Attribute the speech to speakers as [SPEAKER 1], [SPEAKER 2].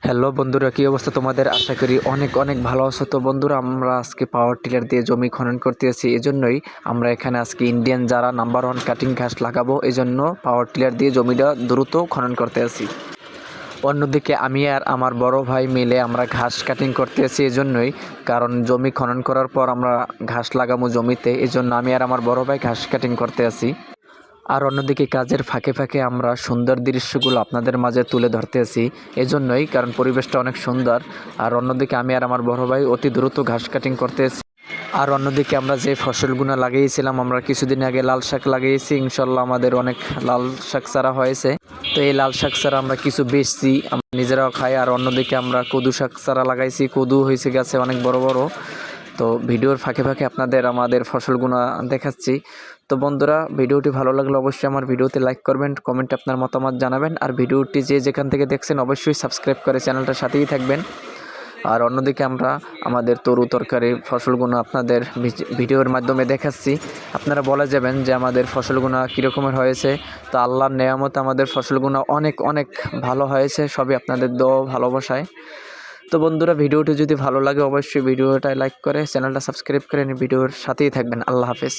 [SPEAKER 1] Hello বন্ধুরা, কি অবস্থা তোমাদের? আশা করি অনেক অনেক ভালো আছো। তো বন্ধুরা, আমরা আজকে পাওয়ার টিলার দিয়ে জমি খনন করতে আছি। এজন্যই আমরা এখানে আজকে ইন্ডিয়ান যারা নাম্বার ওয়ান কাটিং ঘাস লাগাবো, এজন্য পাওয়ার টিলার দিয়ে জমিটা দ্রুত খনন করতে আছি। অন্যদিকে আমি আর আমার বড় ভাই মিলে আমরা ঘাস কাটিং করতে আছি এজন্যই, কারণ জমি খনন করার পর আমরা ঘাস লাগাবো জমিতে, এজন্য আমি আর আমার বড় ভাই ঘাস কাটিং করতে আছি। আর অন্যদিকে কাজের ফাঁকে ফাঁকে আমরা সুন্দর দৃশ্যগুলো আপনাদের মাঝে তুলে ধরতে আছি এজন্যই, কারণ পরিবেশটা অনেক সুন্দর। আর অন্যদিকে আমি আর আমার বড় ভাই অতি দ্রুত ঘাস কাটিং করতে আছি। আর অন্যদিকে আমরা যে ফসলগুলো লাগিয়েছিলাম, আমরা কিছুদিন আগে লাল শাক লাগিয়েছি, ইনশাল্লাহ আমাদের অনেক লাল শাক চারা হয়েছে। তো এই লাল শাক চারা আমরা কিছু বেচছি, আমরা নিজেরাও খাই। আর অন্যদিকে আমরা কদু শাক চারা লাগাইছি, কদু হয়েছে গাছে অনেক বড় বড়। তো ভিডিওর ফাঁকে ফাঁকে আপনাদের আমাদের ফসলগুলো দেখাচ্ছি। তো বন্ধুরা, ভিডিওটি ভালো লাগলে অবশ্যই আমার ভিডিওতে লাইক করবেন, কমেন্টে আপনার মতামত জানাবেন। আর ভিডিওটি যে যেখান থেকে দেখছেন অবশ্যই সাবস্ক্রাইব করে চ্যানেলটার সাথেই থাকবেন। আর অন্যদিকে আমরা আমাদের তরু তরকারি ফসলগুলো আপনাদের ভিডিওর মাধ্যমে দেখাচ্ছি। আপনারা বলে যাবেন যে আমাদের ফসলগুলো কীরকমের হয়েছে। তো আল্লাহর নেয়ামতে আমাদের ফসলগুলো অনেক অনেক ভালো হয়েছে, সবই আপনাদের দোয়া ভালোবাসায়। তো বন্ধুরা, ভিডিওটি যদি ভালো লাগে অবশ্যই ভিডিওটা লাইক করে চ্যানেলটা সাবস্ক্রাইব করে ভিডিওর সাথেই থাকবেন। আল্লাহ হাফেজ।